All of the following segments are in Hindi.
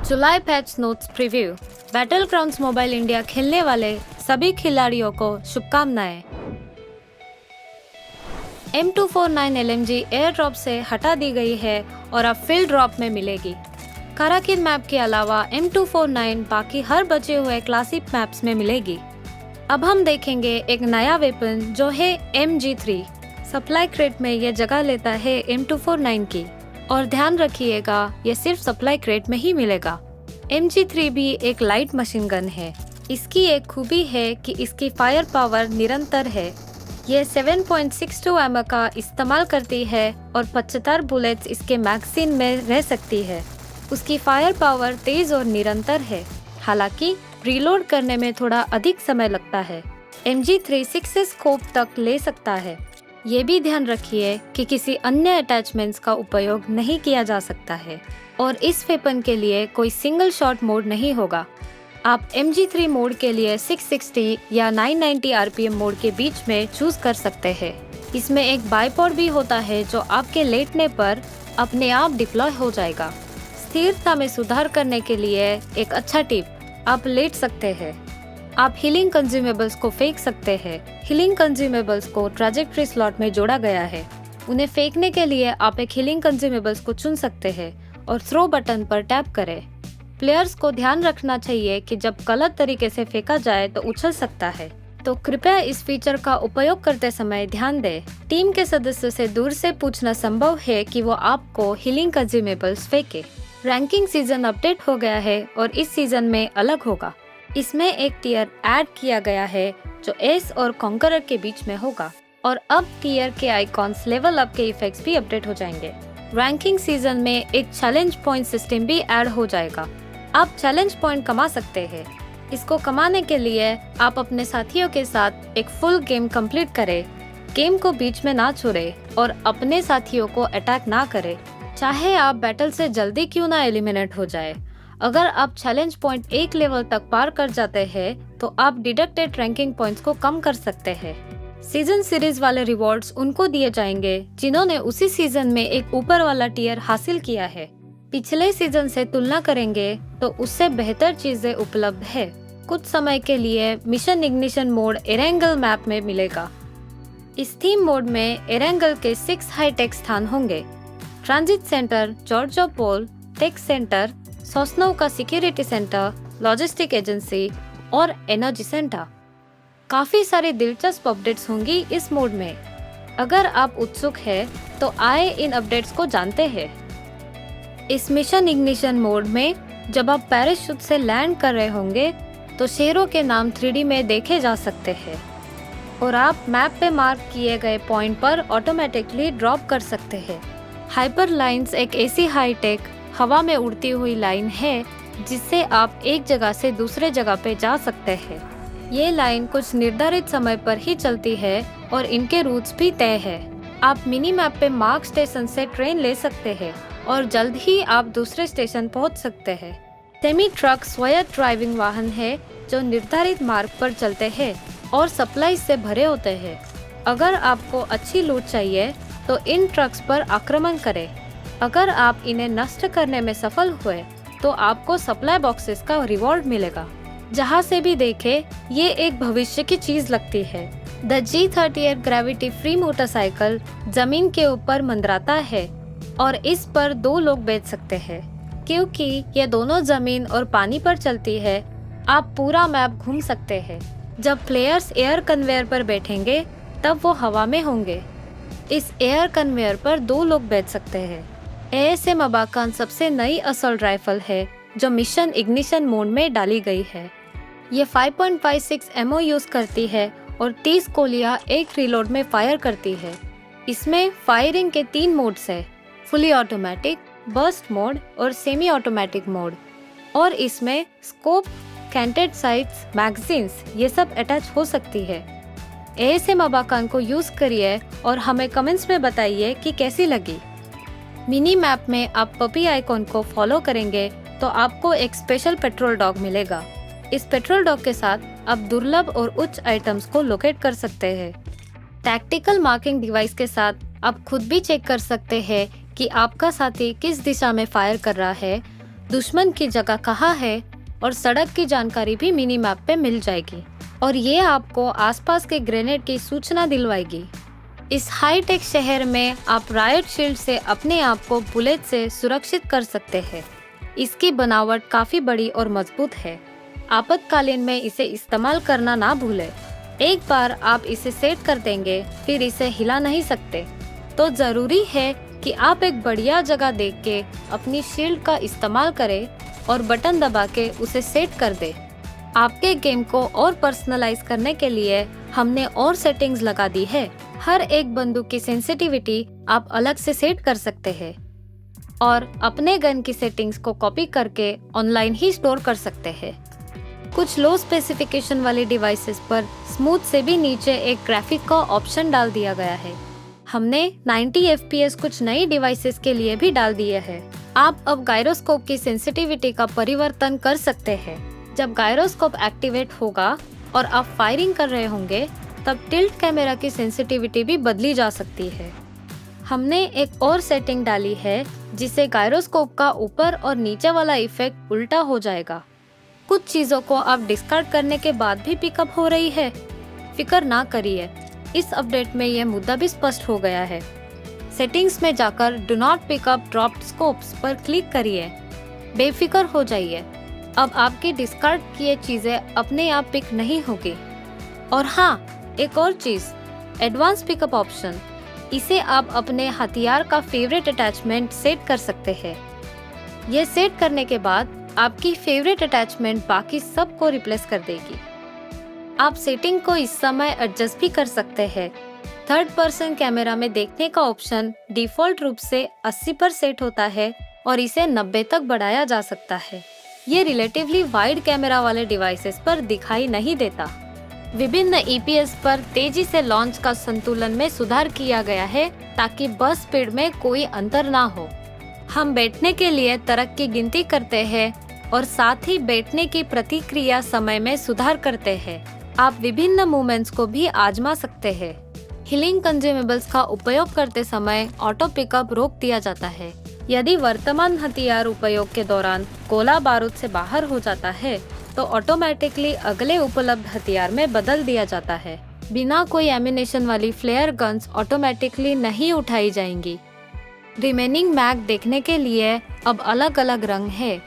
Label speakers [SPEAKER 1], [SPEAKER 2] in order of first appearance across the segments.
[SPEAKER 1] जुलाई patch notes preview. Battlegrounds Mobile India खेलने वाले सभी खिलाड़ियों को शुभकामनाएं। M249 LMG एयर ड्रॉप से हटा दी गई है और अब फील्ड ड्रॉप में मिलेगी। काराकिन मैप के अलावा M249 बाकी हर बचे हुए क्लासिक मैप्स में मिलेगी। अब हम देखेंगे एक नया वेपन जो है MG3। सप्लाई क्रेट में ये जगह लेता है M249 की, और ध्यान रखिएगा ये सिर्फ सप्लाई क्रेट में ही मिलेगा। MG3 भी एक लाइट मशीन गन है। इसकी एक खूबी है कि इसकी फायर पावर निरंतर है। ये 7.62 एम का इस्तेमाल करती है और 75 बुलेट्स इसके मैगजीन में रह सकती है। उसकी फायर पावर तेज और निरंतर है, हालांकि रीलोड करने में थोड़ा अधिक समय लगता है। MG3 6 स्कोप तक ले सकता है। ये भी ध्यान रखिए कि किसी अन्य अटैचमेंट्स का उपयोग नहीं किया जा सकता है और इस वेपन के लिए कोई सिंगल शॉट मोड नहीं होगा। आप MG3 मोड के लिए 660 या 990 RPM मोड के बीच में चूज कर सकते हैं। इसमें एक बाइपोड भी होता है जो आपके लेटने पर अपने आप डिप्लॉय हो जाएगा। स्थिरता में सुधार करने के लिए एक अच्छा टिप, आप लेट सकते हैं। आप हीलिंग कंज्यूमेबल्स को फेंक सकते हैं। हीलिंग कंज्यूमेबल्स को ट्रैजेक्टरी स्लॉट में जोड़ा गया है। उन्हें फेंकने के लिए आप एक हीलिंग कंज्यूमेबल्स को चुन सकते हैं और थ्रो बटन पर टैप करें। प्लेयर्स को ध्यान रखना चाहिए कि जब गलत तरीके से फेंका जाए तो उछल सकता है, तो कृपया इस फीचर का उपयोग करते समय ध्यान दें। टीम के सदस्यों से दूर से पूछना संभव है कि वो आपको हीलिंग कंज्यूमेबल्स फेंके। रैंकिंग सीजन अपडेट हो गया है और इस सीजन में अलग होगा। इसमें एक टियर ऐड किया गया है जो एस और कॉन्करर के बीच में होगा, और अब टियर के आइकॉन्स, लेवल अप के इफेक्ट्स भी अपडेट हो जाएंगे। रैंकिंग सीजन में एक चैलेंज पॉइंट सिस्टम भी ऐड हो जाएगा। आप चैलेंज पॉइंट कमा सकते हैं। इसको कमाने के लिए आप अपने साथियों के साथ एक फुल गेम कंप्लीट करें। गेम को बीच में ना छोड़े और अपने साथियों को अटैक ना करें, चाहे आप बैटल से जल्दी क्यों ना एलिमिनेट हो जाए। अगर आप चैलेंज पॉइंट एक लेवल तक पार कर जाते हैं तो आप डिडक्टेड रैंकिंग पॉइंट्स को कम कर सकते हैं। सीजन सीरीज वाले रिवॉर्ड्स उनको दिए जाएंगे जिन्होंने उसी सीजन में एक ऊपर वाला टियर हासिल किया है। पिछले सीजन से तुलना करेंगे तो उससे बेहतर चीजें उपलब्ध है। कुछ समय के लिए mission ignition mode Erangel map में मिलेगा। इस थीम मोड में एरेंगल के 6 हाईटेक स्थान होंगे: ट्रांजिट सेंटर, जॉर्जो पोल, टेक सेंटर, सोस्नो का सिक्योरिटी सेंटर, लॉजिस्टिक एजेंसी और एनर्जी सेंटर। काफी सारी दिलचस्प अपडेट्स होंगी इस मोड में। अगर आप उत्सुक हैं तो आए इन अपडेट्स को जानते हैं। इस मिशन इग्निशन मोड में जब आप पैराशूट से लैंड कर रहे होंगे तो शेरों के नाम 3D में देखे जा सकते हैं और आप मैप पे मार्क किए गए पॉइंट पर ऑटोमेटिकली ड्रॉप कर सकते हैं। हाइपर लाइन्स एक ऐसी हाईटेक हवा में उड़ती हुई लाइन है जिससे आप एक जगह से दूसरे जगह पे जा सकते हैं। ये लाइन कुछ निर्धारित समय पर ही चलती है और इनके रूट्स भी तय है। आप मिनी मैप पे मार्क स्टेशन से ट्रेन ले सकते हैं और जल्द ही आप दूसरे स्टेशन पहुंच सकते हैं। सेमी ट्रक स्वायत्त ड्राइविंग वाहन है जो निर्धारित मार्ग पर चलते हैं और सप्लाई से भरे होते हैं। अगर आपको अच्छी लूट चाहिए तो इन ट्रक्स पर आक्रमण करें। अगर आप इन्हें नष्ट करने में सफल हुए तो आपको सप्लाई बॉक्सेस का रिवॉर्ड मिलेगा। जहां से भी देखे ये एक भविष्य की चीज लगती है। The G38 gravity free motorcycle जमीन के ऊपर मंडराता है और इस पर 2 लोग बैठ सकते हैं। क्योंकि ये दोनों जमीन और पानी पर चलती है, आप पूरा मैप घूम सकते हैं। जब प्लेयर्स एयर कन्वेयर पर बैठेंगे तब वो हवा में होंगे। इस एयर कन्वेयर पर 2 लोग बैठ सकते हैं। ASM अबाकान सबसे नई असॉल्ट राइफल है जो मिशन इग्निशन मोड में डाली गई है। ये 5.56 एमओ यूज करती है और 30 गोलियां एक रीलोड में फायर करती है। इसमें फायरिंग के 3 मोड्स है: फुली ऑटोमेटिक, बर्स्ट मोड और सेमी ऑटोमेटिक मोड। और इसमें स्कोप, कैंटेड साइट्स, मैगजीन्स ये सब अटैच हो सकती है। ASM अबाकान को यूज करिए और हमें कमेंट्स में बताइए कि कैसी लगी। मिनी मैप में आप पपी आइकॉन को फॉलो करेंगे तो आपको एक स्पेशल पेट्रोल डॉग मिलेगा। इस पेट्रोल डॉग के साथ आप दुर्लभ और उच्च आइटम्स को लोकेट कर सकते हैं। टैक्टिकल मार्किंग डिवाइस के साथ आप खुद भी चेक कर सकते हैं कि आपका साथी किस दिशा में फायर कर रहा है दुश्मन की जगह कहाँ है और सड़क की जानकारी भी मिनी मैप पे मिल जाएगी और ये आपको आसपास के ग्रेनेड की सूचना दिलवाएगी। इस हाईटेक शहर में आप रायट शील्ड से अपने आप को बुलेट से सुरक्षित कर सकते हैं। इसकी बनावट काफी बड़ी और मजबूत है। आपातकालीन में इसे इस्तेमाल करना ना भूलें। एक बार आप इसे सेट कर देंगे फिर इसे हिला नहीं सकते। तो जरूरी है कि आप एक बढ़िया जगह देख के अपनी शील्ड का इस्तेमाल करें और बटन दबा के उसे सेट कर दें। आपके गेम को और पर्सनलाइज करने के लिए हमने और सेटिंग्स लगा दी है। हर एक बंदूक की सेंसिटिविटी आप अलग से सेट कर सकते हैं और अपने गन की सेटिंग्स को कॉपी करके ऑनलाइन ही स्टोर कर सकते हैं। कुछ लो स्पेसिफिकेशन वाले डिवाइसेस पर स्मूथ से भी नीचे एक ग्राफिक का ऑप्शन डाल दिया गया है। हमने 90 FPS कुछ नई डिवाइसेस के लिए भी डाल दिए हैं। आप अब गायरोस्कोप की सेंसिटिविटी का परिवर्तन कर सकते हैं। जब गायरोस्कोप एक्टिवेट होगा और आप फायरिंग कर रहे होंगे तब टिल्ट कैमरा की सेंसिटिविटी भी बदली जा सकती है। हमने एक और सेटिंग डाली है जिससे गायरोस्कोप का ऊपर और नीचे वाला इफेक्ट उल्टा हो जाएगा। कुछ चीजों को आप डिस्कार्ड करने के बाद भी पिकअप हो रही है। फिक्र ना करिए, इस अपडेट में यह मुद्दा भी स्पष्ट हो गया है। सेटिंग्स में जाकर do not pickup dropped scopes पर क्लिक करिए। बेफिक्र हो जाइए, अब आपकी डिस्कार्ड किए चीजें अपने आप पिक नहीं होगी। और हाँ, एक और चीज, एडवांस पिकअप ऑप्शन, इसे आप अपने हथियार का फेवरेट अटैचमेंट सेट कर सकते हैं। ये सेट करने के बाद आपकी फेवरेट अटैचमेंट बाकी सब को रिप्लेस कर देगी। आप सेटिंग को इस समय एडजस्ट भी कर सकते हैं। थर्ड पर्सन कैमरा में देखने का ऑप्शन डिफॉल्ट रूप से 80 पर सेट होता है और इसे 90 तक बढ़ाया जा सकता है। ये रिलेटिवली वाइड कैमरा वाले डिवाइसेस पर दिखाई नहीं देता। विभिन्न EPS पर तेजी से लॉन्च का संतुलन में सुधार किया गया है ताकि बस स्पीड में कोई अंतर ना हो। हम बैठने के लिए तरक की गिनती करते हैं और साथ ही बैठने की प्रतिक्रिया समय में सुधार करते हैं। आप विभिन्न मूवमेंट्स को भी आजमा सकते हैं। हीलिंग कंज्यूमेबल्स का उपयोग करते समय ऑटो पिकअप रोक दिया जाता है। यदि वर्तमान हथियार उपयोग के दौरान गोला बारूद से बाहर हो जाता है तो ऑटोमेटिकली अगले उपलब्ध हथियार में बदल दिया जाता है। बिना कोई एमिनेशन वाली फ्लेयर गन्स ऑटोमेटिकली नहीं उठाई जाएंगी। रिमेनिंग मैग देखने के लिए अब अलग अलग रंग है।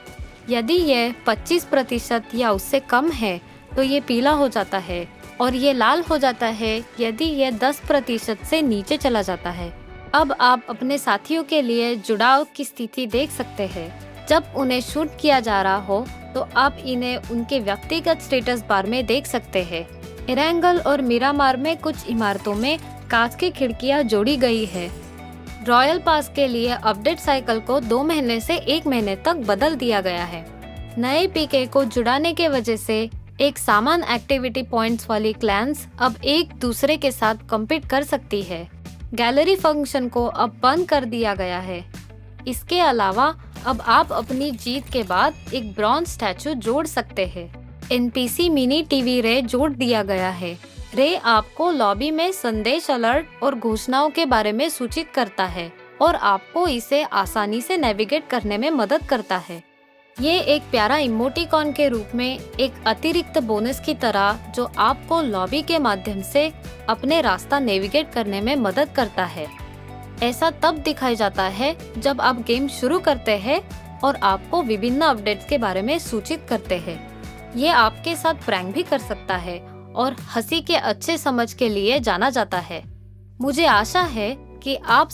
[SPEAKER 1] यदि ये 25% या उससे कम है तो ये पीला हो जाता है और ये लाल हो जाता है यदि ये 10% से नीचे चला जाता है। अब आप अपने साथियों के लिए जुड़ाव की स्थिति देख सकते हैं। जब उन्हें शूट किया जा रहा हो तो आप इन्हें उनके व्यक्तिगत स्टेटस बार में देख सकते हैं। इरेंगल और मिरामार में कुछ इमारतों में कांच की खिड़कियां जोड़ी गई है। रॉयल पास के लिए अपडेट साइकिल को 2 महीने से 1 महीने तक बदल दिया गया है। नए PK को जुड़ाने के वजह से एक समान एक्टिविटी पॉइंट्स वाली क्लैंस अब एक दूसरे के साथ कम्पीट कर सकती है। गैलरी फंक्शन को अब बंद कर दिया गया है। इसके अलावा अब आप अपनी जीत के बाद एक ब्रॉन्ज स्टैचू जोड़ सकते हैं। NPC मिनी टीवी रे जोड़ दिया गया है। रे आपको लॉबी में संदेश अलर्ट और घोषणाओं के बारे में सूचित करता है और आपको इसे आसानी से नेविगेट करने में मदद करता है। ये एक प्यारा इमोटिकॉन के रूप में एक अतिरिक्त बोनस की तरह जो आपको लॉबी के माध्यम से अपने रास्ता नेविगेट करने में मदद करता है। ऐसा तब दिखाई जाता है जब आप गेम शुरू करते हैं और आपको विभिन्न अपडेट्स के बारे में सूचित करते हैं। ये आपके साथ प्रैंक भी कर सकता है और हंसी के अच्छे समझ के लिए जाना जाता है। मुझे आशा है कि आप